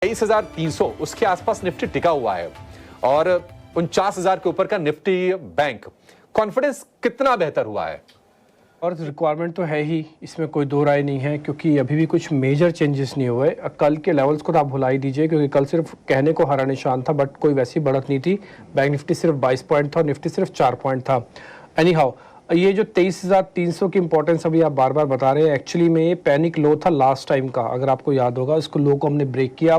23,300 उसके आसपास निफ्टी टिका हुआ है और 49,000 के ऊपर का निफ्टी बैंक। कॉन्फिडेंस कितना बेहतर हुआ है? और रिक्वायरमेंट तो है ही, इसमें कोई दो राय नहीं है, क्योंकि अभी भी कुछ मेजर चेंजेस नहीं हुए। कल के लेवल्स को तो आप भुला ही दीजिए, क्योंकि कल सिर्फ कहने को हरा निशान था, बट कोई वैसी बढ़त नहीं थी। बैंक निफ्टी सिर्फ 22 पॉइंट था और निफ्टी सिर्फ 4 पॉइंट था। एनी हाउ, ये जो 23,300 की इंपॉर्टेंस अभी आप बार बार बता रहे हैं, एक्चुअली में ये पैनिक लो था लास्ट टाइम का, अगर आपको याद होगा। इसको लो को हमने ब्रेक किया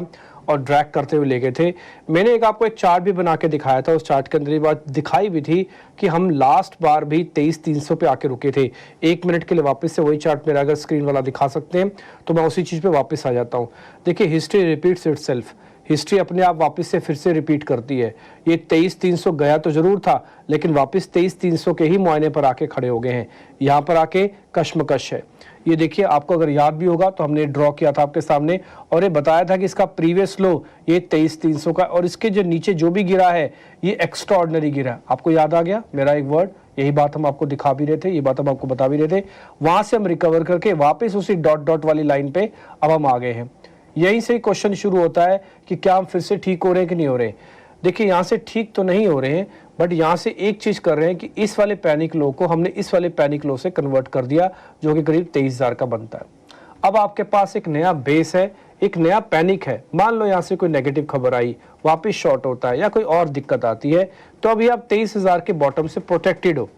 और ड्रैग करते हुए ले गए थे। मैंने आपको एक चार्ट भी बना के दिखाया था, उस चार्ट के अंदर ये बात दिखाई भी थी कि हम लास्ट बार भी 23,300 पे आके रुके थे। 1 मिनट के लिए वापस से वही चार्ट मेरा अगर स्क्रीन वाला दिखा सकते हैं तो मैं उसी चीज़ पे वापस आ जाता हूँ। देखिए, हिस्ट्री रिपीट्स इटसेल्फ। हिस्ट्री अपने आप वापस से फिर से रिपीट करती है। ये 23,300 गया तो जरूर था, लेकिन वापस 23,300 के ही मुआयने पर आके खड़े हो गए हैं। यहाँ पर आके कश्मकश है। ये देखिए, आपको अगर याद भी होगा तो हमने ड्रॉ किया था आपके सामने और ये बताया था कि इसका प्रीवियस लो ये 23,300 का, और इसके जो नीचे जो भी गिरा है ये एक्स्ट्राऑर्डिनरी गिरा। आपको याद आ गया मेरा एक वर्ड, यही बात हम आपको दिखा भी रहे थे, ये बात हम आपको बता भी रहे थे। वहां से हम रिकवर करके वापस उसी डॉट डॉट वाली लाइन पे अब हम आ गए हैं। यहीं से क्वेश्चन शुरू होता है कि क्या हम फिर से ठीक हो रहे हैं कि नहीं हो रहे। देखिए, यहाँ से ठीक तो नहीं हो रहे हैं, बट यहाँ से एक चीज कर रहे हैं कि इस वाले पैनिक लो को हमने इस वाले पैनिक लो से कन्वर्ट कर दिया, जो कि करीब 23,000 का बनता है। अब आपके पास एक नया बेस है, एक नया पैनिक है। मान लो यहाँ से कोई नेगेटिव खबर आई, वापिस शॉर्ट होता है या कोई और दिक्कत आती है, तो अभी आप 23,000 के बॉटम से प्रोटेक्टेड हो।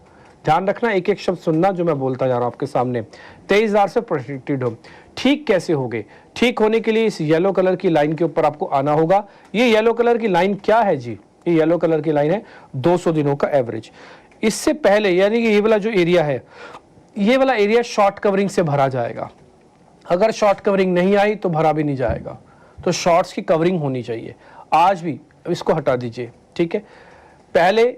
ध्यान रखना, एक एक शब्द सुनना जो मैं बोलता जा रहा हूं आपके सामने। 23,000 से प्रोटेक्टेड हो। ठीक कैसे होगे? ठीक होने के लिए इस येलो कलर की लाइन के ऊपर आपको आना होगा। ये येलो कलर की लाइन क्या है जी? ये येलो कलर की लाइन है 200 दिनों का एवरेज। इससे पहले यानी कि ये वाला जो एरिया है, ये वाला एरिया शॉर्ट कवरिंग से भरा जाएगा। अगर शॉर्ट कवरिंग नहीं आई तो भरा भी नहीं जाएगा। तो शॉर्ट्स की कवरिंग होनी चाहिए। आज भी इसको हटा दीजिए, ठीक है। पहले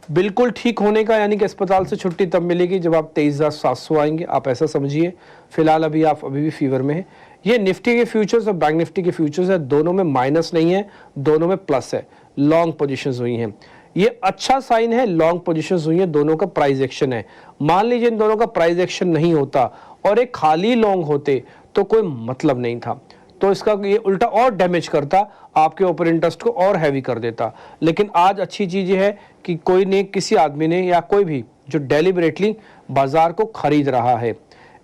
बिल्कुल ठीक होने का यानी कि अस्पताल से छुट्टी तब मिलेगी जब आप 23,700 आएंगे, आप ऐसा समझिए। फिलहाल अभी आप अभी भी फीवर में है। ये निफ्टी के फ्यूचर्स और बैंक निफ्टी के फ्यूचर्स है, दोनों में माइनस नहीं है, दोनों में प्लस है। लॉन्ग पोजीशंस हुई हैं, ये अच्छा साइन है। लॉन्ग पोजीशंस हुई हैं, दोनों का प्राइस एक्शन है। मान लीजिए इन दोनों का प्राइस एक्शन नहीं होता और एक खाली लॉन्ग होते तो कोई मतलब नहीं था, तो इसका ये उल्टा और डैमेज करता, आपके ऊपर इंटरेस्ट को और हैवी कर देता। लेकिन आज अच्छी चीज है कि कोई ने, किसी आदमी ने या कोई भी जो डेलिबरेटली बाजार को खरीद रहा है।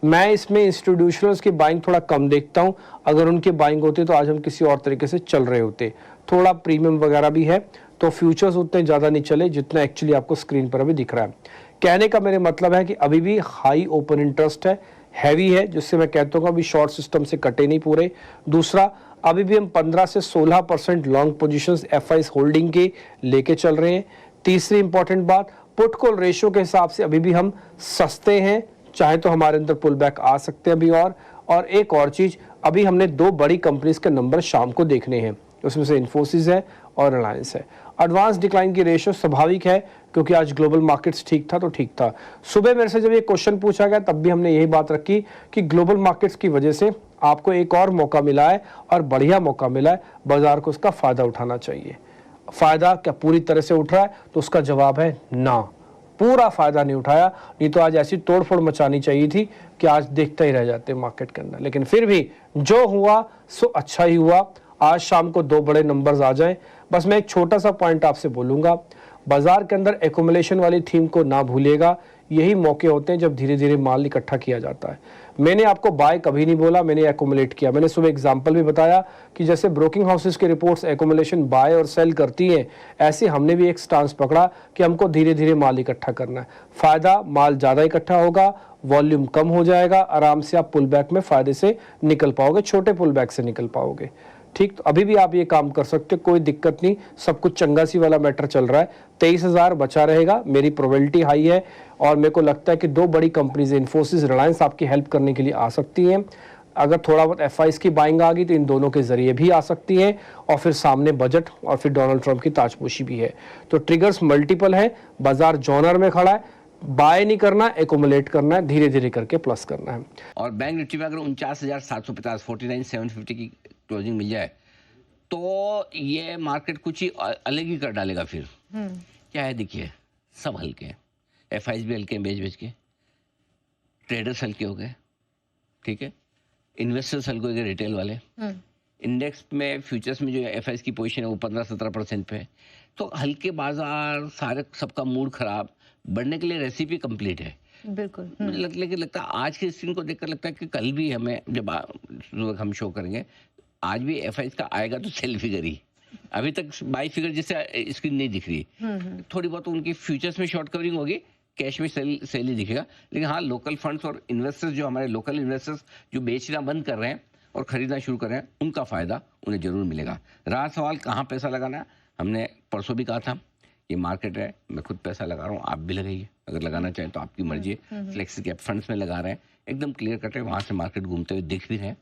मैं इसमें इंस्टीट्यूशनल्स की बाइंग थोड़ा कम देखता हूं। अगर उनकी बाइंग होती तो आज हम किसी और तरीके से चल रहे होते। थोड़ा प्रीमियम वगैरह भी है, तो फ्यूचर्स उतने ज्यादा नहीं चले जितना एक्चुअली आपको स्क्रीन पर अभी दिख रहा है। कहने का मेरे मतलब है कि अभी भी हाई ओपन इंटरेस्ट है, हैवी है, जिससे मैं कहता हूँ अभी शॉर्ट सिस्टम से कटे नहीं पूरे। दूसरा, अभी भी हम 15 से 16% लॉन्ग पोजीशंस एफआईज होल्डिंग के लेके चल रहे हैं। तीसरी इंपॉर्टेंट बात, पुट कॉल रेशियो के हिसाब से अभी भी हम सस्ते हैं, चाहे तो हमारे अंदर पुल बैक आ सकते हैं अभी। और एक और चीज, अभी हमने 2 बड़ी कंपनीज के नंबर शाम को देखने हैं, उसमें से इन्फोसिस है और रिलायंस है। एडवांस डिक्लाइन की रेशियो स्वाभाविक है, क्योंकि आज ग्लोबल मार्केट्स ठीक था तो ठीक था। सुबह मेरे से जब ये क्वेश्चन पूछा गया तब भी हमने यही बात रखी कि ग्लोबल मार्केट्स की वजह से आपको एक और मौका मिला है और बढ़िया मौका मिला है, बाजार को उसका फायदा उठाना चाहिए। फायदा क्या पूरी तरह से उठ रहा है? तो उसका जवाब है ना, पूरा फायदा नहीं उठाया। नहीं तो आज ऐसी तोड़फोड़ मचानी चाहिए थी कि आज देखते ही रह जाते मार्केट के अंदर। लेकिन फिर भी जो हुआ सो अच्छा ही हुआ। आज शाम को 2 बड़े नंबर्स आ जाएं। बस मैं एक छोटा सा पॉइंट आपसे बोलूंगा, बाजार के अंदर एकुमुलेशन वाली थीम को ना भूलिएगा। यही मौके होते हैं जब धीरे धीरे माल इकट्ठा किया जाता है। मैंने आपको बाय कभी नहीं बोला, मैंने एकुमुलेट किया। मैंने सुबह एग्जांपल भी बताया कि जैसे ब्रोकिंग हाउसेस की रिपोर्ट्स एकुमुलेशन बाय और सेल करती हैं, ऐसे हमने भी एक स्टांस पकड़ा कि हमको धीरे धीरे माल इकट्ठा करना है। फायदा, माल ज्यादा इकट्ठा होगा, वॉल्यूम कम हो जाएगा, आराम से आप पुल बैक में फायदे से निकल पाओगे, छोटे पुल बैक से निकल पाओगे। ठीक, तो अभी भी आप ये काम कर सकते हो, कोई दिक्कत नहीं, सब कुछ चंगा सी वाला मैटर चल रहा है। 23,000 बचा रहेगा, मेरी प्रोबेबिलिटी हाई है और मेरे को लगता है कि 2 बड़ी कंपनीज इन्फोसिस, रिलायंस आपकी हेल्प करने के लिए आ सकती हैं। अगर थोड़ा बहुत एफआईज की बाइंग आ गई तो इन दोनों के जरिए भी आ सकती हैं, और फिर सामने बजट और फिर डोनाल्ड ट्रंप की ताजपोशी भी है। तो ट्रिगर्स मल्टीपल है, बाजार जॉनर में खड़ा है। बाय नहीं करना, एकुमुलेट करना है, धीरे धीरे करके प्लस करना है। और बैंक निफ्टी में अगर 49,750 49,750 की क्लोजिंग मिल जाए तो ये मार्केट कुछ ही अलग ही कर डालेगा। फिर क्या है, देखिए सब हल्के हैं, एफआईज भी हल्के हैं, बेच के ट्रेडर्स हल्के हो गए, ठीक है, इन्वेस्टर्स हल्के हो गए, रिटेल वाले, इंडेक्स में फ्यूचर्स में जो एफआईएस की पोजीशन है वो 15-17% पे है। तो हल्के बाजार, सारे सबका मूड खराब, बढ़ने के लिए रेसिपी कंप्लीट है। बिल्कुल। लेकिन लगता है आज के सीन को देखकर लगता है कि कल भी हमें जब सुबह हम शो करेंगे, आज भी एफआईएस का आएगा तो सेल फिगर ही। अभी तक बाई फिगर जैसे स्क्रीन नहीं दिख रही। थोड़ी बहुत उनकी फ्यूचर्स में शॉर्ट कवरिंग होगी, कैश में सेल ही दिखेगा। लेकिन हाँ, लोकल फंड्स और इन्वेस्टर्स जो हमारे लोकल इन्वेस्टर्स जो बेचना बंद कर रहे हैं और खरीदना शुरू कर रहे हैं, उनका फायदा उन्हें जरूर मिलेगा। रहा सवाल कहाँ पैसा लगाना है, हमने परसों भी कहा था ये मार्केट है, मैं खुद पैसा लगा रहा हूँ, आप भी लगाइए। अगर लगाना चाहें तो आपकी मर्जी है। फ्लेक्सी कैप फंड्स में लगा रहे हैं, एकदम क्लियर कट है, वहाँ से मार्केट घूमते हुए दिख भी रहे हैं।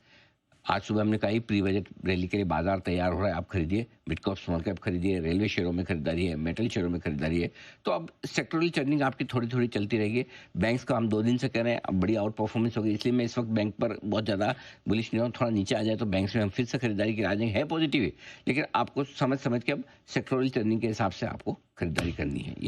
आज सुबह हमने कहा प्री बजट रैली के लिए बाजार तैयार हो रहा है, आप खरीदिए। मिड कैप स्मॉल कैप खरीदिए, रेलवे शेयरों में खरीदारी है, मेटल शेयरों में खरीदारी है। तो अब सेक्टोरल चर्निंग आपकी थोड़ी थोड़ी चलती रहेगी। बैंक्स का हम 2 दिन से कह रहे हैं, अब बड़ी आउट परफॉर्मेंस होगी, इसलिए मैं इस वक्त बैंक पर बहुत ज़्यादा बुलिश नहीं हूँ। थोड़ा नीचे आ जाए तो बैंक्स में हम फिर से खरीदारी की राजेंगे, है पॉजिटिव है, लेकिन आपको समझ के अब सेक्टोरल चर्निंग के हिसाब से आपको खरीदारी करनी है।